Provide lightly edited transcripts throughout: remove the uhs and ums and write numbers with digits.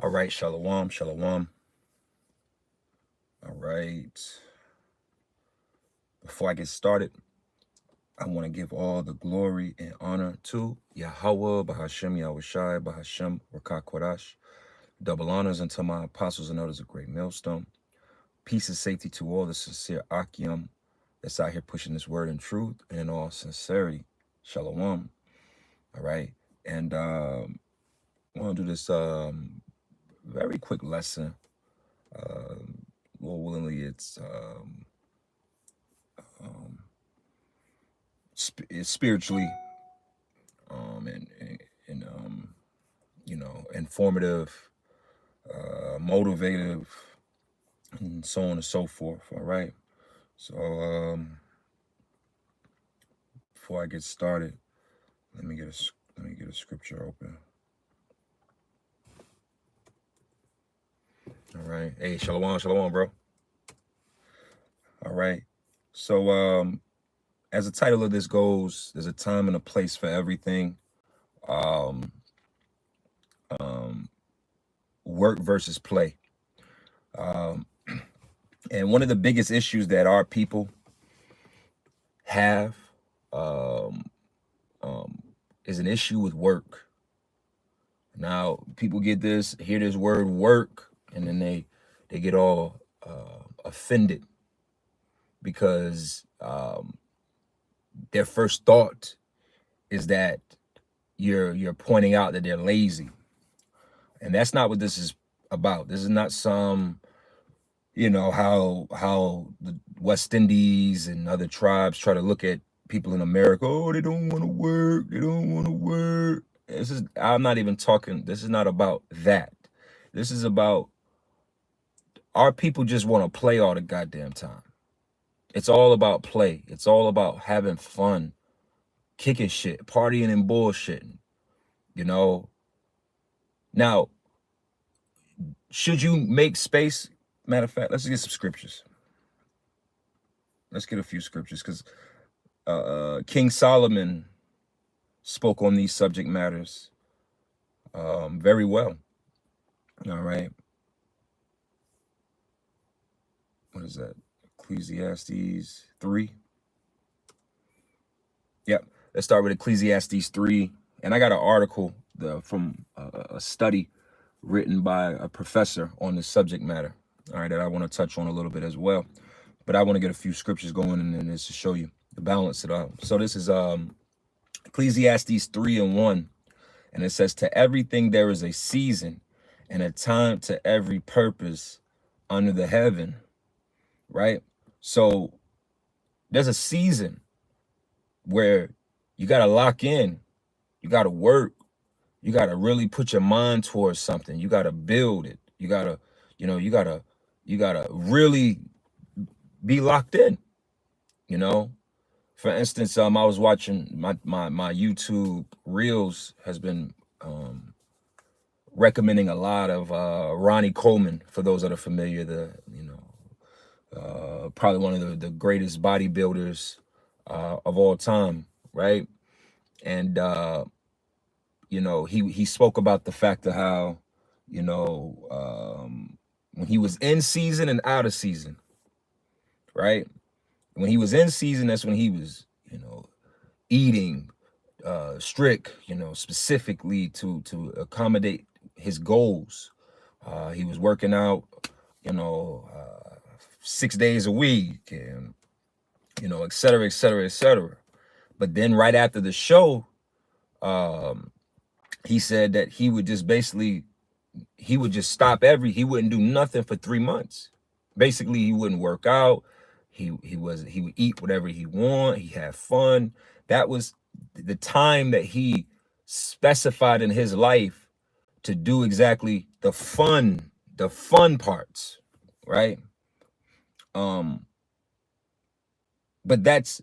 All right, shalom, shalom. All right. Before I get started, I want to give all the glory and honor to Yahweh, Bahashem, Yahushai, Bahashem, Rakah Kodash. Double honors unto my apostles and elders of Great Millstone. Peace and safety to all the sincere Akim that's out here pushing this word in truth and in all sincerity. Shalom. All right. And I want to do this very quick lesson. More willingly, it's spiritually and you know, informative, motivative, and so on and so forth. All right. So before I get started, let me get a scripture open. All right. Hey, shalom, shalom, bro. All right. So as the title of this goes, there's a time and a place for everything. Work versus play. And one of the biggest issues that our people have is an issue with work. Now, people hear this word work, and then they get all offended because their first thought is that you're pointing out that they're lazy. And that's not what this is about. This is not some, you know, how the West Indies and other tribes try to look at people in America. Oh, they don't want to work. They don't want to work. I'm not even talking. This is not about that. This is about our people just want to play all the goddamn time. It's all about play. It's all about having fun, kicking shit, partying and bullshitting, you know. Now, should you make space? Matter of fact, let's get some scriptures. Let's get a few scriptures, because King Solomon spoke on these subject matters very well. All right. What is that? Ecclesiastes 3. Yep. Let's start with Ecclesiastes 3. And I got an article from a study written by a professor on this subject matter, all right, that I want to touch on a little bit as well. But I want to get a few scriptures going in this to show you, to balance it out. So this is Ecclesiastes 3:1. And it says, to everything there is a season and a time to every purpose under the heaven, right? So there's a season where you got to lock in. You got to work. You got to really put your mind towards something. You got to build it. You got to, you know, you got to really be locked in, you know. For instance, I was watching my YouTube Reels has been recommending a lot of Ronnie Coleman, for those that are familiar, probably one of the greatest bodybuilders of all time, right? And you know, he spoke about the fact of how, you know, when he was in season and out of season, right? When he was in season, that's when he was, you know, eating strict, you know, specifically to accommodate his goals. He was working out, you know, 6 days a week, and, you know, et cetera, et cetera, et cetera. But then right after the show, he said that he would just stop he wouldn't do nothing for 3 months. Basically, he wouldn't work out. He would eat whatever he want. He had fun. That was the time that he specified in his life to do exactly the fun parts, right? But that's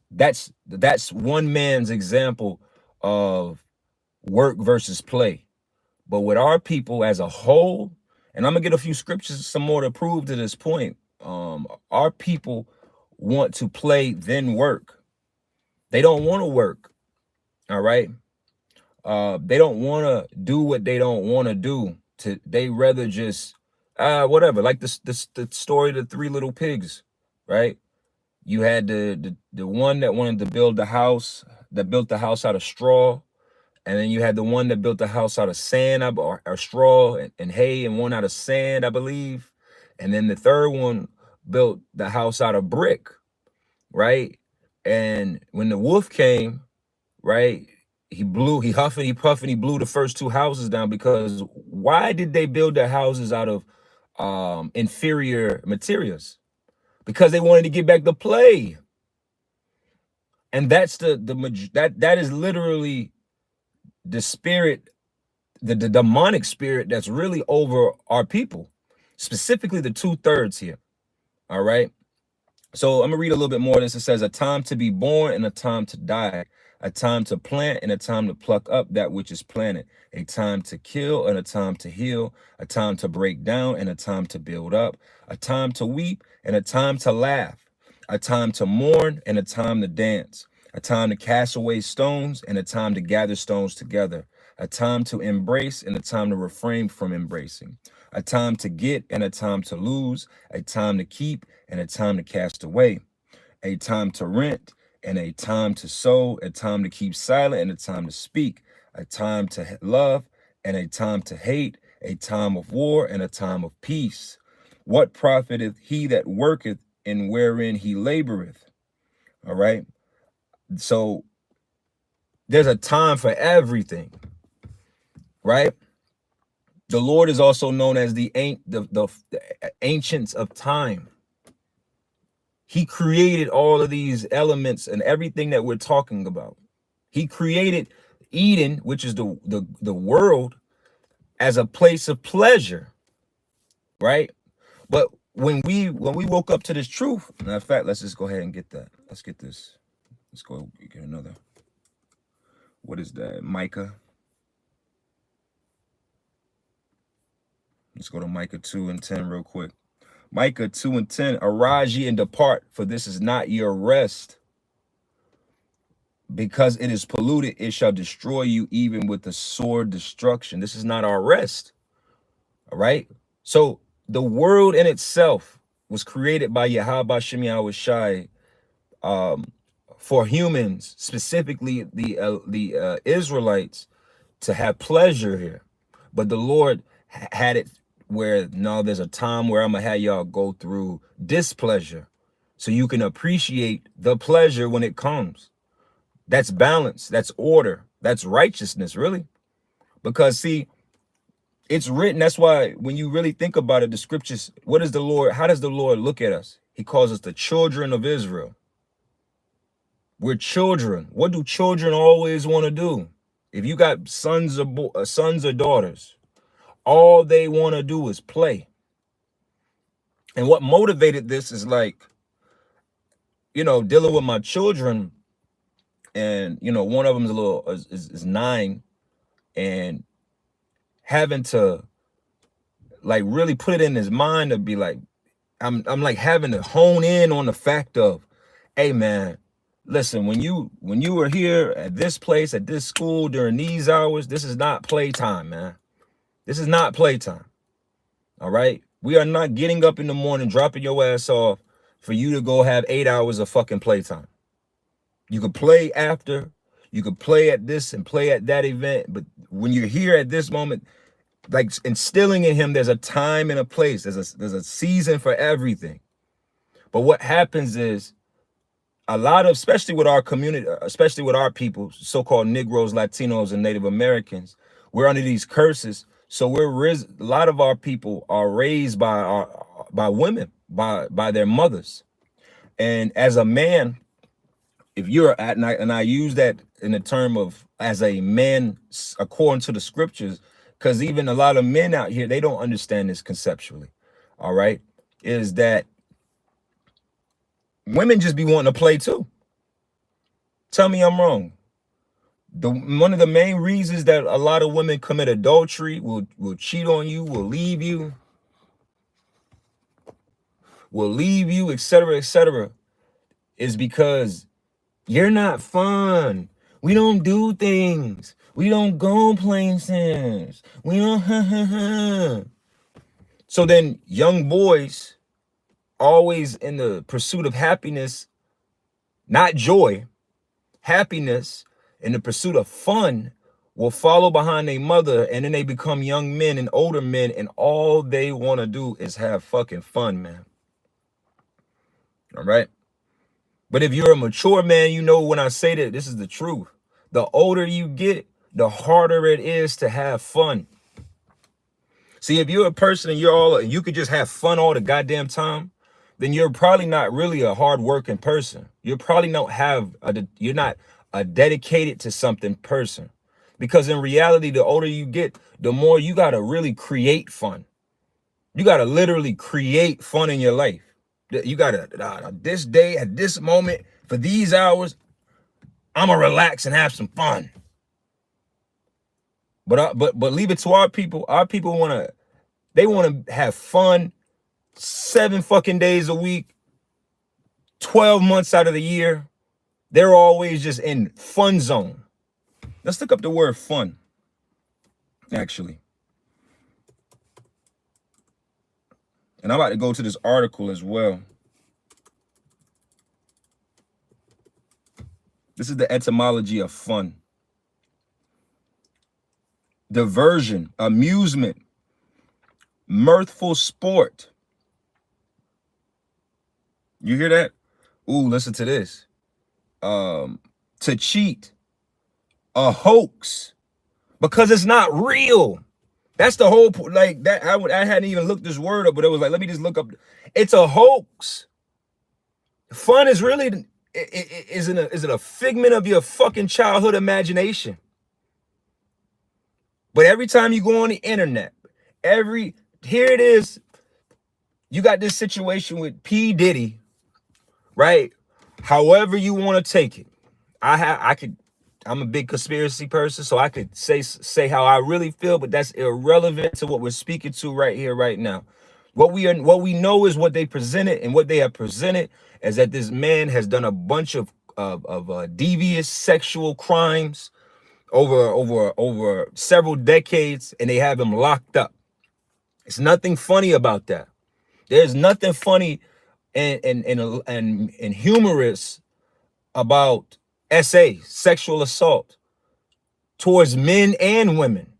one man's example of work versus play. But with our people as a whole, and I'm gonna get a few scriptures, some more to prove to this point, our people want to play then work. They don't want to work. All right. They don't want to do what they don't want to do they rather just whatever, like the story of the three little pigs, right? You had the one that wanted to build the house, that built the house out of straw, and then you had the one that built the house out of sand or straw and hay, and one out of sand, I believe. And then the third one built the house out of brick, right? And when the wolf came, right, he huffed and he puffed and he blew the first two houses down. Because why did they build their houses out of inferior materials? Because they wanted to get back to play. And that's that is literally the spirit, the demonic spirit that's really over our people, specifically the 2/3 here. All right. So I'm gonna read a little bit more of this. It says, a time to be born and a time to die, a time to plant and a time to pluck up that which is planted, a time to kill and a time to heal, a time to break down and a time to build up, a time to weep and a time to laugh, a time to mourn and a time to dance, a time to cast away stones and a time to gather stones together, a time to embrace and a time to refrain from embracing, a time to get and a time to lose, a time to keep and a time to cast away, a time to rent and a time to sow, a time to keep silent and a time to speak, a time to love and a time to hate, a time of war and a time of peace. What profiteth he that worketh and wherein he laboreth? All right. So there's a time for everything, right? The Lord is also known as the ancients of time. He created all of these elements and everything that we're talking about. He created Eden, which is the world, as a place of pleasure, right? But when we woke up to this truth, matter of fact, let's just go ahead and get that. Let's get this. Let's go get another. What is that? Micah. Let's go to Micah 2:10 real quick. Micah 2:10, arise ye and depart, for this is not your rest. Because it is polluted, it shall destroy you even with the sword destruction. This is not our rest. All right. So the world in itself was created by Yahweh Shem Yahweh Shai, for humans, specifically the Israelites, to have pleasure here. But the Lord had it where, no, there's a time where I'm gonna have y'all go through displeasure so you can appreciate the pleasure when it comes. That's balance, that's order, that's righteousness, really. Because see, it's written. That's why when you really think about it, the scriptures, what is the Lord, how does the Lord look at us? He calls us the children of Israel. We're children. What do children always want to do? If you got sons or daughters, all they want to do is play. And what motivated this is, like, dealing with my children, and one of them is 9, and having to like really put it in his mind to be like, I'm like having to hone in on the fact of, hey man, listen, when you were here at this place, at this school during these hours, this is not playtime, man. This is not playtime. All right. We are not getting up in the morning, dropping your ass off for you to go have 8 hours of fucking playtime. You could play after, you could play at this and play at that event. But when you're here at this moment, like instilling in him, there's a time and a place. There's a season for everything. But what happens is, a lot of, especially with our community, especially with our people, so-called Negroes, Latinos, and Native Americans, we're under these curses. So a lot of our people are raised by women, by their mothers. And as a man, if you're at night, and I use that in the term of as a man, according to the scriptures, because even a lot of men out here, they don't understand this conceptually. All right, is that women just be wanting to play too. Tell me I'm wrong. One of the main reasons that a lot of women commit adultery, will cheat on you, will leave you, etc., is because you're not fun. We don't do things. We don't go places. We don't. So then young boys, always in the pursuit of happiness, not joy, happiness, in the pursuit of fun, will follow behind their mother, and then they become young men and older men, and all they want to do is have fucking fun, man. All right? But if you're a mature man, you know when I say that this is the truth. The older you get, the harder it is to have fun. See, if you're a person and you could just have fun all the goddamn time, then you're probably not really a hardworking person. You probably don't have you're not a dedicated to something person. Because in reality, the older you get, the more you gotta really create fun. You gotta literally create fun in your life. You gotta this day at this moment for these hours, I'ma relax and have some fun. But leave it to our people. Our people wanna have fun 7 fucking days a week, 12 months out of the year. They're always just in fun zone. Let's look up the word fun, actually. And I'm about to go to this article as well. This is the etymology of fun. Diversion, amusement, mirthful sport. You hear that? Ooh, listen to this. To cheat, a hoax, because it's not real. That's the whole like that. I hadn't even looked this word up, but it was like, let me just look up. It's a hoax. Fun is really is it a figment of your fucking childhood imagination? But every time you go on the internet, here it is. You got this situation with P. Diddy, right? However you want to take it. I'm a big conspiracy person, so I could say how I really feel, but that's irrelevant to what we're speaking to right here, right now. What we know is what they presented, and what they have presented is that this man has done a bunch of devious sexual crimes over several decades, and they have him locked up. It's nothing funny about that. There's nothing funny and humorous about sexual assault towards men and women.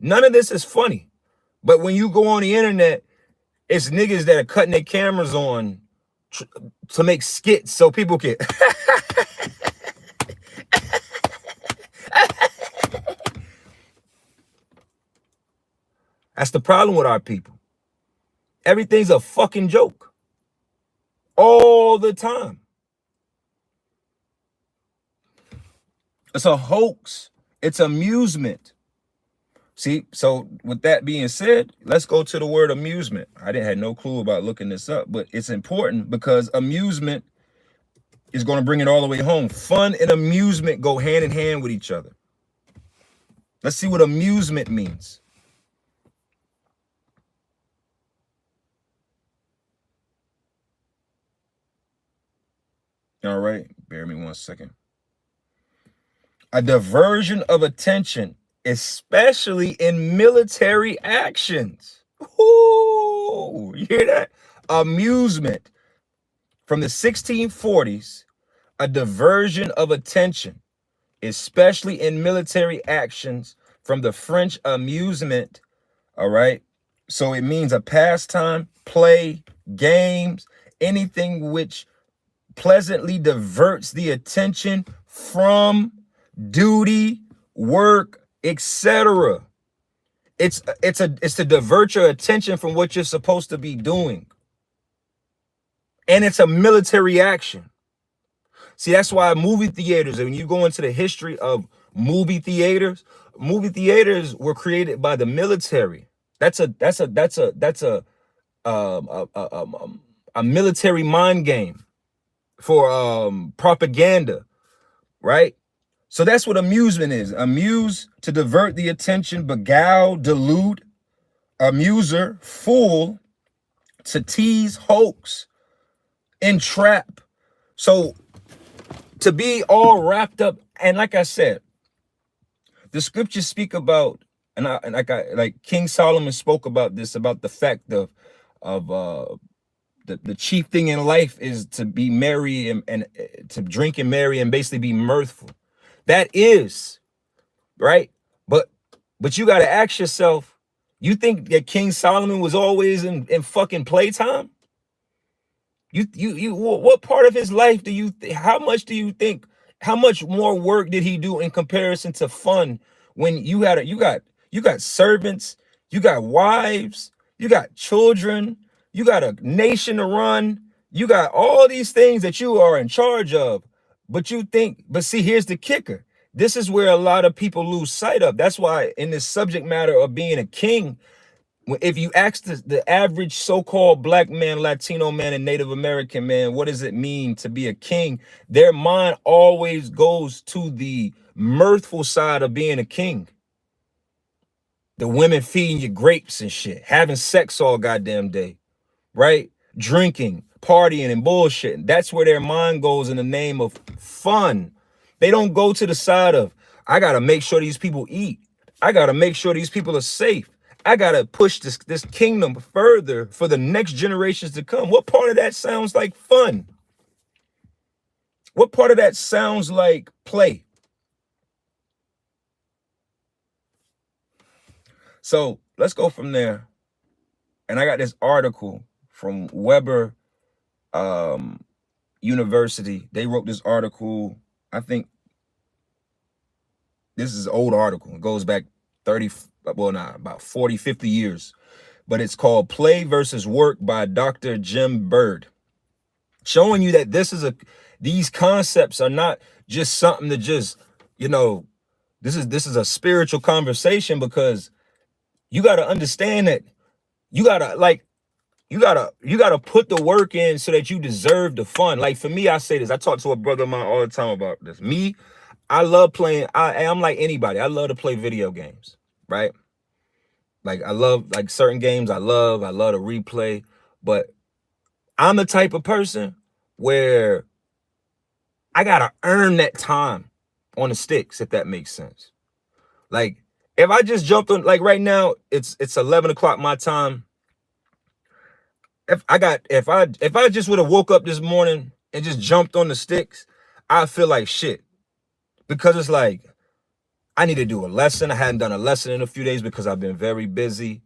None of this is funny. But when you go on the internet, it's niggas that are cutting their cameras on to make skits so people can That's the problem with our people. Everything's a fucking joke. All the time. It's a hoax. It's amusement. See, so with that being said, let's go to the word amusement. I didn't have no clue about looking this up, but it's important because amusement is going to bring it all the way home. Fun and amusement go hand in hand with each other. Let's see what amusement means. All right, bear me 1 second. A diversion of attention, especially in military actions. Ooh, you hear that? Amusement. From the 1640s, a diversion of attention, especially in military actions, from the French amusement. All right. So it means a pastime, play, games, anything which pleasantly diverts the attention from duty, work, etc. It's to divert your attention from what you're supposed to be doing. And it's a military action. See, that's why movie theaters, and when you go into the history of movie theaters were created by the military. That's a military mind game for propaganda, right? So that's what amusement is. Amuse, to divert the attention, beguile, delude, amuser, fool, to tease, hoax, entrap. So to be all wrapped up, and like I said, The scriptures speak about, like King Solomon spoke about this, about the fact of the chief thing in life is to be merry and to drink and marry and basically be mirthful. That is right, but you got to ask yourself, you think that King Solomon was always in fucking playtime? What part of his life do you how much do you think, how much more work did he do in comparison to fun, when you got servants, you got wives, you got children, you got a nation to run, you got all these things that you are in charge of. But see, here's the kicker. This is where a lot of people lose sight of. That's why in this subject matter of being a king, if you ask the average so-called black man, Latino man, and Native American man, what does it mean to be a king? Their mind always goes to the mirthful side of being a king. The women feeding you grapes and shit, having sex all goddamn day, right? Drinking, partying, and bullshitting. That's where their mind goes in the name of fun. They don't go to the side of, I gotta make sure these people eat. I gotta make sure these people are safe. I gotta push this kingdom further for the next generations to come. What part of that sounds like fun? What part of that sounds like play? So let's go from there. And I got this article from Weber University. They wrote this article. I think this is an old article. It goes back 30, well, not about 40, 50 years. But it's called Play versus Work by Dr. Jim Bird. Showing you that these concepts are not just something to just, this is a spiritual conversation, because you got to understand that you got to put the work in so that you deserve the fun. Like for me, I say this, I talk to a brother of mine all the time about this. Me, I love playing. I'm like anybody. I love to play video games, right? Like I love like certain games. I love to replay, but I'm the type of person where I gotta earn that time on the sticks, if that makes sense. Like if I just jumped on, like right now, it's 11 o'clock my time. If I just would have woke up this morning and just jumped on the sticks, I feel like shit. Because it's like, I need to do a lesson. I hadn't done a lesson in a few days because I've been very busy.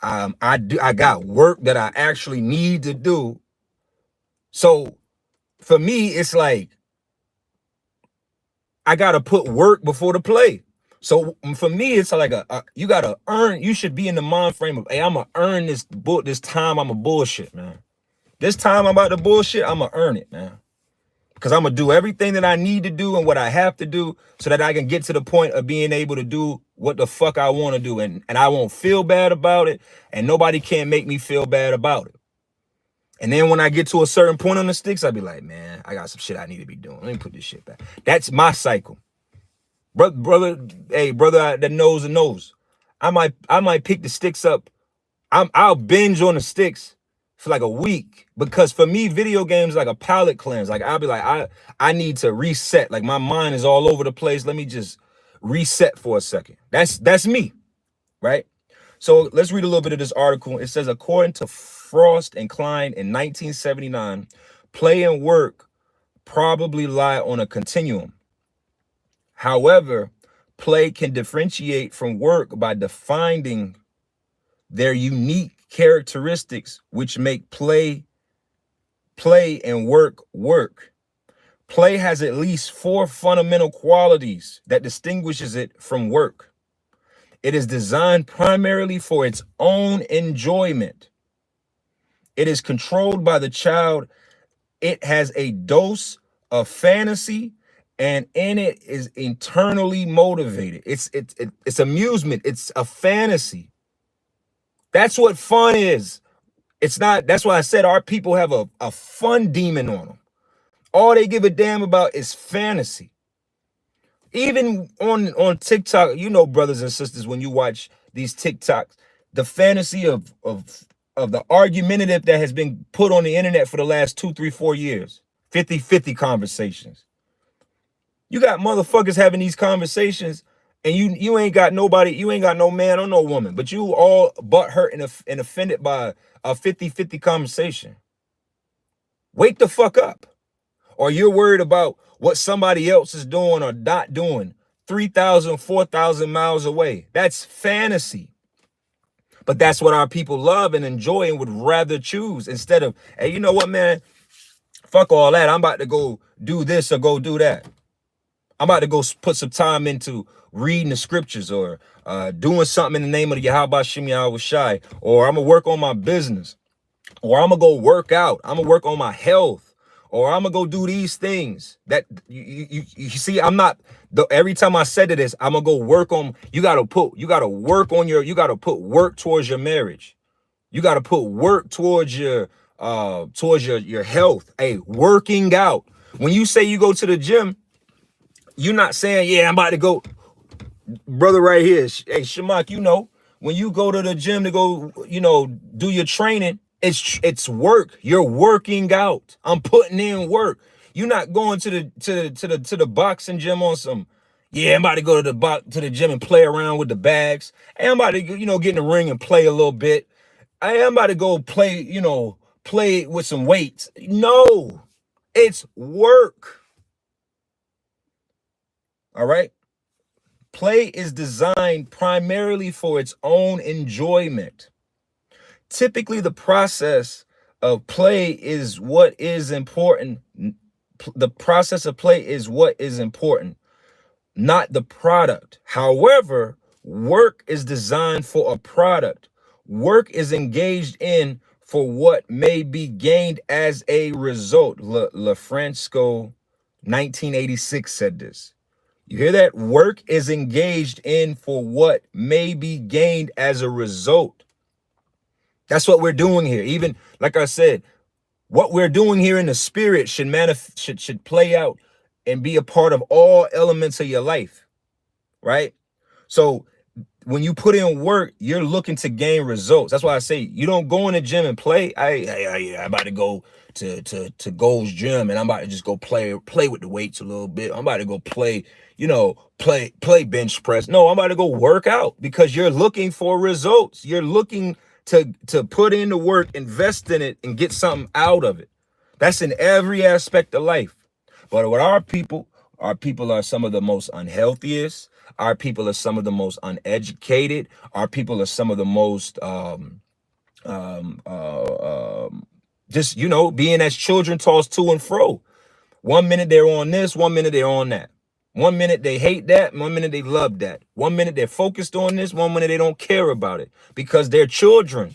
I got work that I actually need to do. So for me, it's like, I gotta put work before the play. So for me, it's like you gotta earn. You should be in the mind frame of, hey, I'm gonna earn this time. I'm a bullshit, man. This time I'm about to bullshit. I'm gonna earn it, man. Because I'm going to do everything that I need to do and what I have to do so that I can get to the point of being able to do what the fuck I want to do. And I won't feel bad about it. And nobody can make me feel bad about it. And then when I get to a certain point on the sticks, I'll be like, man, I got some shit I need to be doing. Let me put this shit back. That's my cycle. Brother that knows and knows. I might pick the sticks up. I'll binge on the sticks for like a week, because for me, video games like a palate cleanse. Like I'll be like, I need to reset. Like my mind is all over the place. Let me just reset for a second. That's me, right? So let's read a little bit of this article. It says, according to Frost and Klein in 1979, play and work probably lie on a continuum. However, play can differentiate from work by defining their unique characteristics, which make play and work. Play has at least 4 fundamental qualities that distinguishes it from work. It is designed primarily for its own enjoyment. It is controlled by the child. It has a dose of fantasy, and in it is internally motivated. It's amusement. It's a fantasy. That's what fun is. It's not, that's why I said our people have a fun demon on them. All they give a damn about is fantasy. Even on TikTok, brothers and sisters, when you watch these TikToks, the fantasy of the argumentative that has been put on the internet for the last 2, 3, 4 years, 50-50 conversations. You got motherfuckers having these conversations And you ain't got nobody, you ain't got no man or no woman, but you all butt hurt and offended by a 50-50 conversation. Wake the fuck up. Or you're worried about what somebody else is doing or not doing 3,000, 4,000 miles away. That's fantasy. But that's what our people love and enjoy and would rather choose instead of, hey, you know what, man? Fuck all that. I'm about to go do this or go do that. I'm about to go put some time into reading the scriptures or doing something in the name of the Yahweh Shem Yahweh Shai, or I'm going to work on my business, or I'm going to go work out. I'm going to work on my health, or I'm going to go do these things. That you see, I'm not, every time I said to this, I'm going to go work on, you got to work on your, you got to put work towards your marriage. You got to put work towards your health. Hey, working out. When you say you go to the gym, you're not saying, yeah, I'm about to go, brother right here. Hey, Shamak, you know, when you go to the gym to go, you know, do your training, it's work. You're working out. I'm putting in work. You're not going to the boxing gym on some, yeah, I'm about to go to the gym and play around with the bags. Hey, I'm about to, you know, get in the ring and play a little bit. Hey, I'm about to go play, you know, play with some weights. No, it's work. All right. Play is designed primarily for its own enjoyment. Typically, the process of play is what is important. The process of play is what is important, not the product. However, work is designed for a product. Work is engaged in for what may be gained as a result. LaFranco, 1986 said this. You hear that? Work is engaged in for what may be gained as a result. That's what we're doing here. Even like I said, what we're doing here in the spirit should play out and be a part of all elements of your life, right? So when you put in work, you're looking to gain results. That's why I say you don't go in the gym and play. I'm about to go to Gold's Gym and I'm about to just go play with the weights a little bit. I'm about to go play, you know, play bench press. No, I'm about to go work out because you're looking for results. You're looking to put in the work, invest in it, and get something out of it. That's in every aspect of life. But with our people are some of the most unhealthiest. Our people are some of the most uneducated. Our people are some of the most just, you know, being as children tossed to and fro. 1 minute they're on this, 1 minute they're on that. 1 minute they hate that, 1 minute they love that. 1 minute they're focused on this, 1 minute they don't care about it because they're children.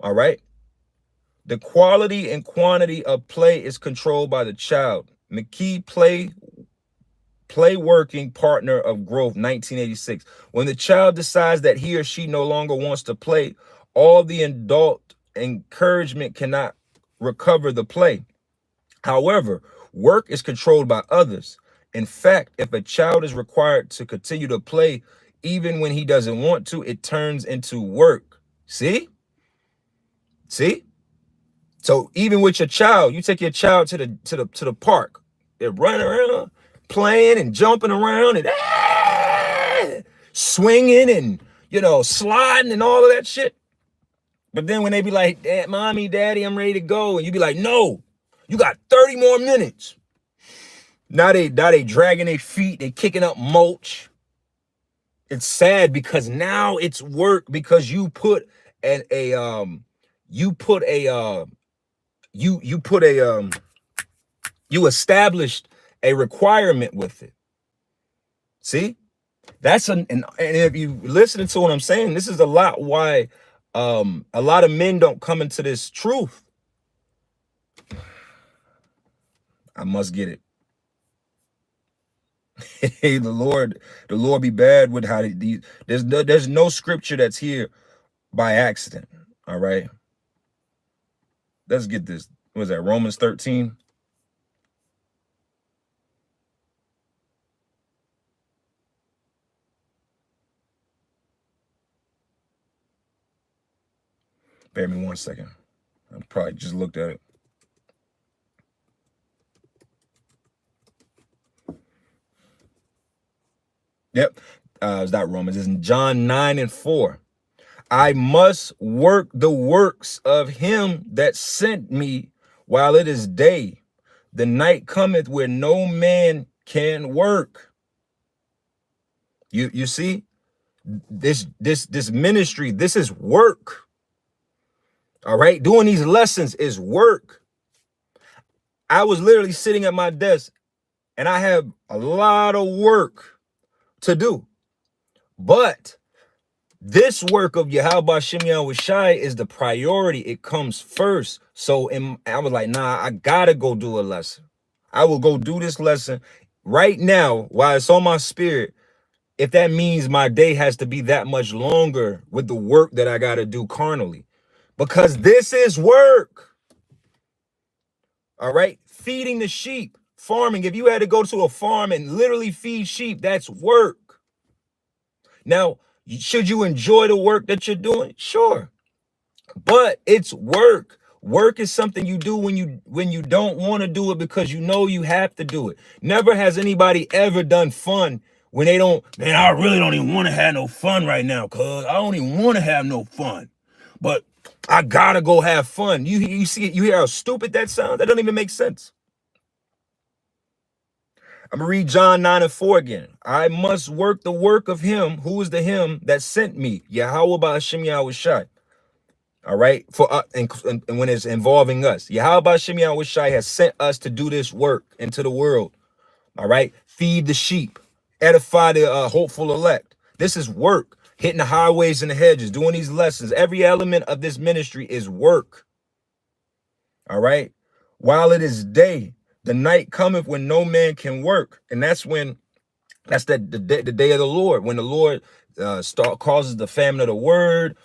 All right. The quality and quantity of play is controlled by the child. McKee, play working partner of growth, 1986. When the child decides that he or she no longer wants to play, all the adult encouragement cannot recover the play. However, work is controlled by others. In fact, if a child is required to continue to play even when he doesn't want to, it turns into work. See? So even with your child, you take your child to the park. They're running around, playing and jumping around and swinging and, you know, sliding and all of that shit. But then when they be like, Dad, Mommy, Daddy, I'm ready to go, and you be like, no, you got 30 more minutes. Now they dragging their feet, they kicking up mulch. It's sad because now it's work because you put you established a requirement with it. See, that's and if you listening to what I'm saying, this is a lot why a lot of men don't come into this truth. I must get it. Hey, the Lord be bad with how there's no scripture that's here by accident. All right, let's get this. What was that, Romans 13? Bear me 1 second. I probably just looked at it. Yep. It's not Romans. It's in John 9:4. I must work the works of him that sent me while it is day. The night cometh where no man can work. You see, this ministry, this is work. All right. Doing these lessons is work. I was literally sitting at my desk and I have a lot of work to do. But this work of Yahweh Shem Yahushai is the priority. It comes first. So I was like, nah, I gotta go do a lesson. I will go do this lesson right now while it's on my spirit. If that means my day has to be that much longer with the work that I gotta do carnally. Because this is work. All right. Feeding the sheep, farming. If you had to go to a farm and literally feed sheep, that's work. Now, should you enjoy the work that you're doing? Sure. But it's work. Work is something you do when you don't want to do it because you know you have to do it. Never has anybody ever done fun when they don't, man, I really don't even want to have no fun right now, cuz I don't even want to have no fun. But I gotta go have fun. You see, you hear how stupid that sounds? That doesn't even make sense. I'm gonna read John 9:4 again. I must work the work of him who is the him that sent me, Yahweh Ba'ashem Yahushai. All right, for and when it's involving us, Yahweh Ba'ashem Yahushai has sent us to do this work into the world. All right, feed the sheep, edify the hopeful elect. This is work. Hitting the highways and the hedges, doing these lessons. Every element of this ministry is work. All right, while it is day, the night cometh when no man can work, and that's the day of the Lord, when the Lord causes the famine of the word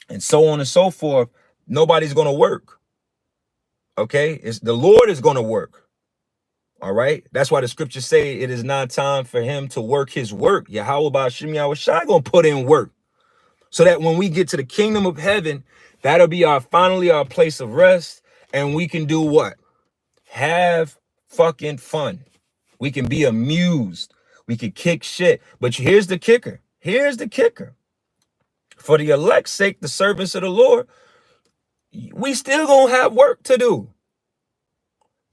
and so on and so forth. Nobody's going to work. Okay, it's the Lord is going to work. All right, that's why the scriptures say it is not time for him to work his work. Yahweh Ba'ashem Yahushai going to put in work so that when we get to the kingdom of heaven, that'll be finally our place of rest, and we can do what? Have fucking fun. We can be amused. We can kick shit. But here's the kicker. Here's the kicker. For the elect's sake, the servants of the Lord, we still gonna have work to do.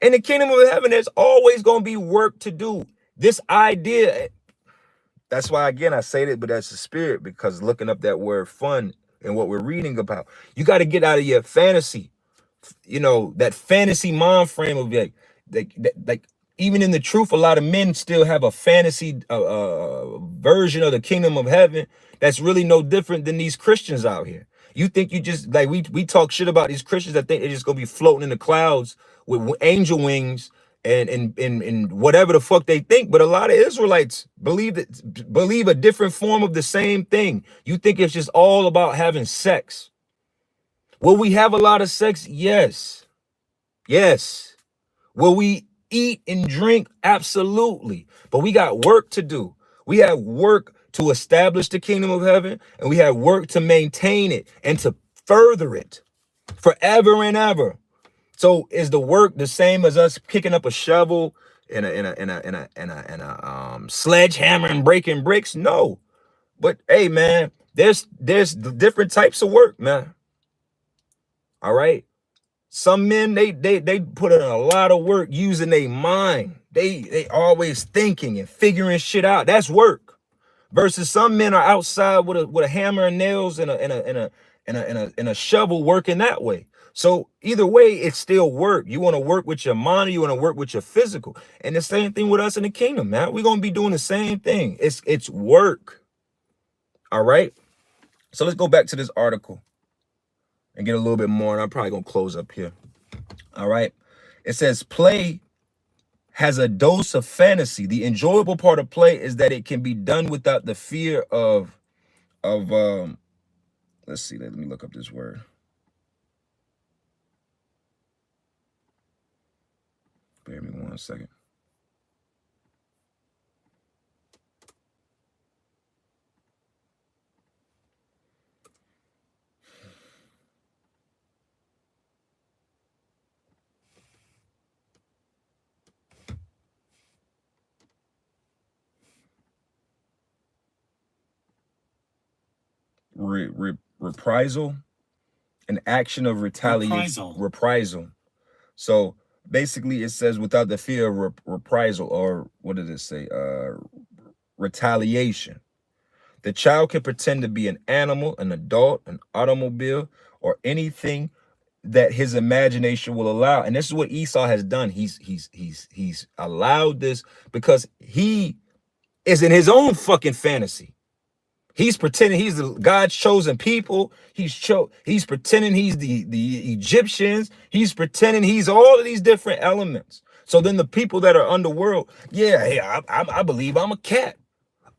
In the kingdom of heaven, there's always gonna be work to do. This idea, that's why, again, I say that, but that's the spirit, because looking up that word fun and what we're reading about, you got to get out of your fantasy, that fantasy mind frame of like even in the truth, a lot of men still have a fantasy version of the kingdom of heaven that's really no different than these Christians out here. You think you just like we talk shit about these Christians that think they're just gonna be floating in the clouds with angel wings and whatever the fuck they think. But a lot of Israelites believe a different form of the same thing. You think it's just all about having sex. Will we have a lot of sex? Yes. Yes. Will we eat and drink? Absolutely. But we got work to do. We have work to establish the kingdom of heaven, and we have work to maintain it and to further it forever and ever. So is the work the same as us picking up a shovel and a sledgehammer and breaking bricks? No. But hey, man, there's different types of work, man. All right. Some men, they put in a lot of work using their mind. They always thinking and figuring shit out. That's work. Versus some men are outside with a hammer and nails and a shovel working that way. So either way, it's still work. You want to work with your mind, or you want to work with your physical. And the same thing with us in the kingdom, man. We're gonna be doing the same thing. It's work. All right. So let's go back to this article and get a little bit more. And I'm probably gonna close up here. All right. It says play has a dose of fantasy. The enjoyable part of play is that it can be done without the fear of let's see, let me look up this word. Bear me 1 second. reprisal, an action of retaliation. Reprisal. So basically, it says without the fear of reprisal, or what did it say? Retaliation. The child can pretend to be an animal, an adult, an automobile, or anything that his imagination will allow. And this is what Esau has done. He's allowed this because he is in his own fucking fantasy. He's pretending he's the God's chosen people. He's pretending he's the Egyptians. He's pretending he's all of these different elements. So then the people that are underworld, yeah, hey, I believe I'm a cat.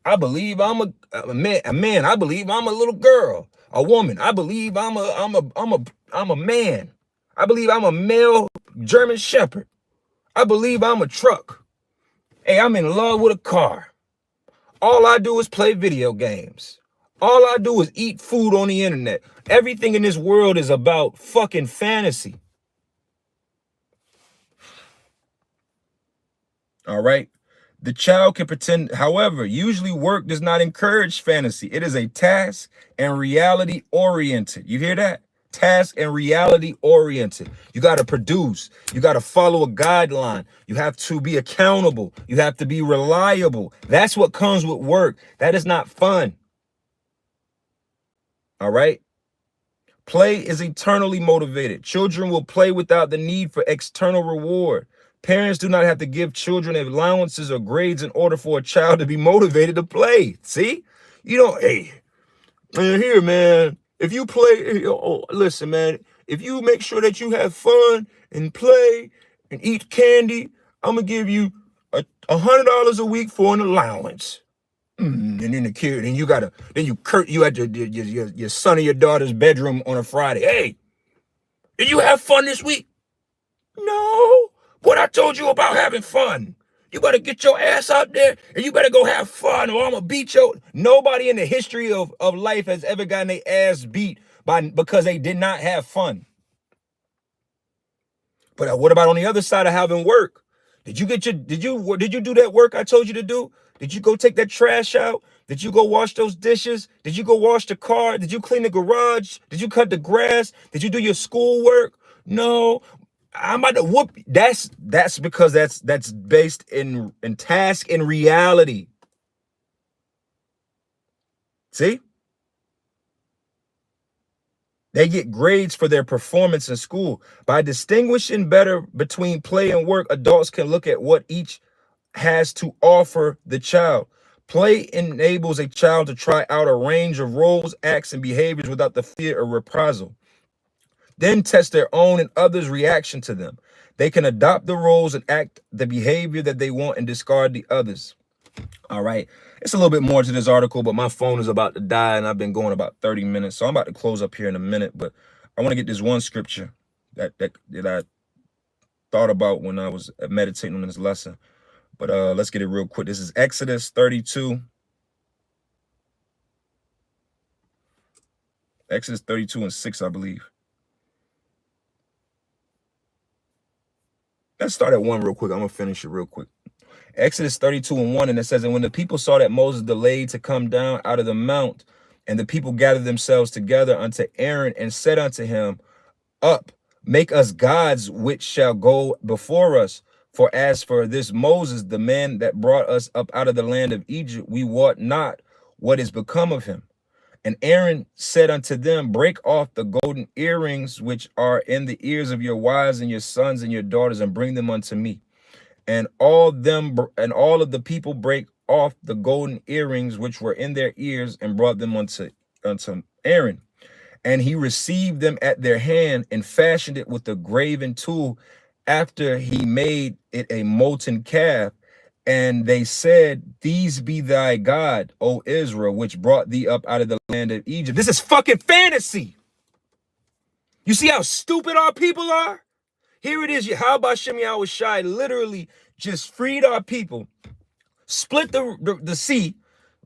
I believe I'm a man. I believe I'm a little girl, a woman. I believe I'm a man. I believe I'm a male German Shepherd. I believe I'm a truck. Hey, I'm in love with a car. All I do is play video games. All I do is eat food on the internet. Everything in this world is about fucking fantasy. All right? The child can pretend, however, usually work does not encourage fantasy. It is a task and reality oriented. You hear that? Task and reality oriented. You got to produce. You got to follow a guideline. You have to be accountable. You have to be reliable. That's what comes with work. That is not fun. All right? Play is eternally motivated. Children will play without the need for external reward. Parents do not have to give children allowances or grades in order for a child to be motivated to play. See? You don't, hey, here, man, if you play, listen, man, if you make sure that you have fun and play and eat candy, I'm going to give you $100 a week for an allowance. And then the kid, and you at your son or your daughter's bedroom on a Friday. Hey, did you have fun this week? No. What I told you about having fun. You better get your ass out there and you better go have fun or I'm gonna beat you. Nobody in the history of life has ever gotten their ass beat because they did not have fun. But what about on the other side of having work? Did you do that work I told you to do? Did you go take that trash out? Did you go wash those dishes? Did you go wash the car? Did you clean the garage? Did you cut the grass? Did you do your schoolwork? No. I'm about to whoop. That's because that's based in task and reality. See? They get grades for their performance in school. By distinguishing better between play and work, adults can look at what each has to offer the child. Play enables a child to try out a range of roles, acts, and behaviors without the fear of reprisal. Then test their own and others' reaction to them. They can adopt the roles and act the behavior that they want and discard the others. All right. It's a little bit more to this article, but my phone is about to die and I've been going about 30 minutes. So I'm about to close up here in a minute, but I want to get this one scripture that I thought about when I was meditating on this lesson. But let's get it real quick. This is Exodus 32. Exodus 32 and 6, I believe. Let's start at 1 real quick. I'm going to finish it real quick. Exodus 32 and 1, and it says, and when the people saw that Moses delayed to come down out of the mount, and the people gathered themselves together unto Aaron and said unto him, up, make us gods which shall go before us. For as for this Moses, the man that brought us up out of the land of Egypt, we wot not what is become of him. And Aaron said unto them, break off the golden earrings which are in the ears of your wives and your sons and your daughters, and bring them unto me. And all of the people break off the golden earrings which were in their ears, and brought them unto Aaron. And he received them at their hand, and fashioned it with a graven tool, after he made it a molten calf. And they said, these be thy God, O Israel, which brought thee up out of the land of Egypt. This is fucking fantasy. You see how stupid our people are? Here it is. How about Shem Yahushai literally just freed our people, split the sea,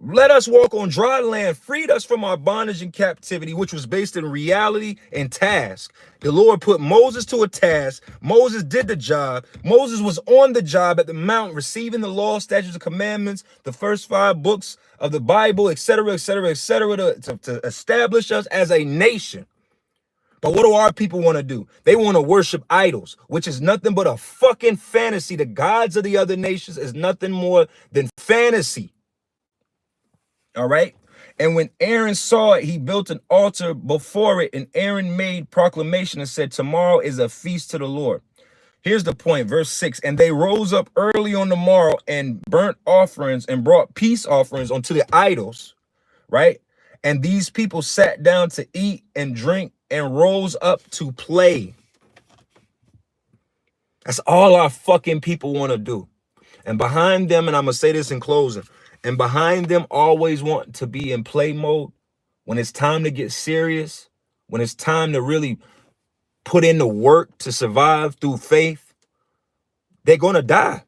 Let us walk on dry land, freed us from our bondage and captivity, which was based in reality and task. The Lord put Moses to a task. Moses did the job. Moses was on the job at the mount, receiving the law, statutes, and commandments, the first 5 books of the Bible, etc., etc., etc., to establish us as a nation. But what do our people want to do? They want to worship idols, which is nothing but a fucking fantasy. The gods of the other nations is nothing more than fantasy. All right. And when Aaron saw it, he built an altar before it, and Aaron made proclamation and said, tomorrow is a feast to the Lord. Here's the point, verse 6. And they rose up early on the morrow and burnt offerings and brought peace offerings unto the idols, right? And these people sat down to eat and drink and rose up to play. That's all our fucking people want to do. And behind them, and I'm going to say this in closing, and behind them always want to be in play mode. When it's time to get serious, when it's time to really put in the work to survive through faith, they're going to die.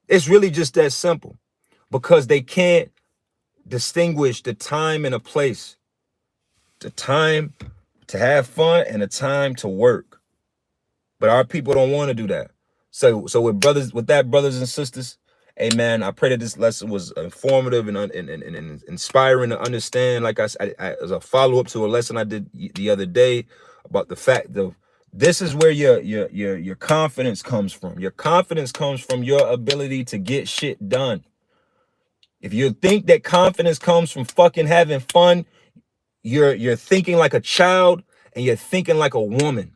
It's really just that simple, because they can't distinguish the time and a place, the time to have fun and the time to work. But our people don't want to do that. So with that, brothers and sisters, amen. I pray that this lesson was informative and inspiring to understand. Like I said, as a follow-up to a lesson I did the other day about the fact that this is where your confidence comes from. Your confidence comes from your ability to get shit done. If you think that confidence comes from fucking having fun, you're thinking like a child and you're thinking like a woman.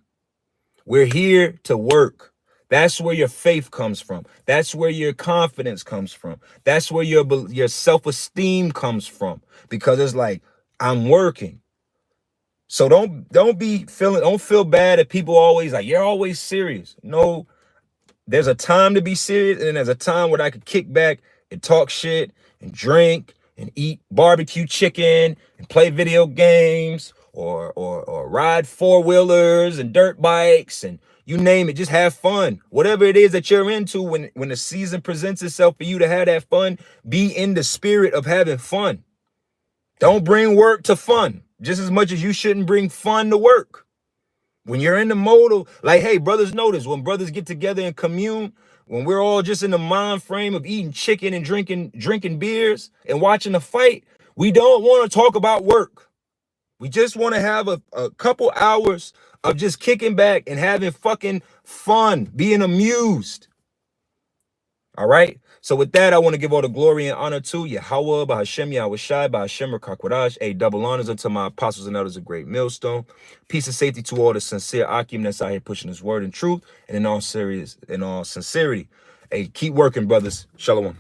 We're here to work. That's where your faith comes from. That's where your confidence comes from. That's where your self-esteem comes from, because it's like, I'm working. So don't feel bad if people always like, you're always serious. No, there's a time to be serious, and then there's a time where I could kick back and talk shit and drink and eat barbecue chicken and play video games or ride 4-wheelers and dirt bikes and you name it. Just have fun. Whatever it is that you're into, when the season presents itself for you to have that fun, be in the spirit of having fun. Don't bring work to fun, just as much as you shouldn't bring fun to work. When you're in the mode of, like, hey, brothers, notice when brothers get together and commune, when we're all just in the mind frame of eating chicken and drinking beers and watching a fight, we don't want to talk about work. We just want to have a couple hours of just kicking back and having fucking fun, being amused. All right? So with that, I want to give all the glory and honor to Yahweh, Bahashem, Yahushai, Bahashem, Kakwadash, a double honors unto my apostles and elders of Great Millstone. Peace and safety to all the sincere Akim that's out here pushing his word in truth and in all sincerity. Hey, keep working, brothers. Shalom.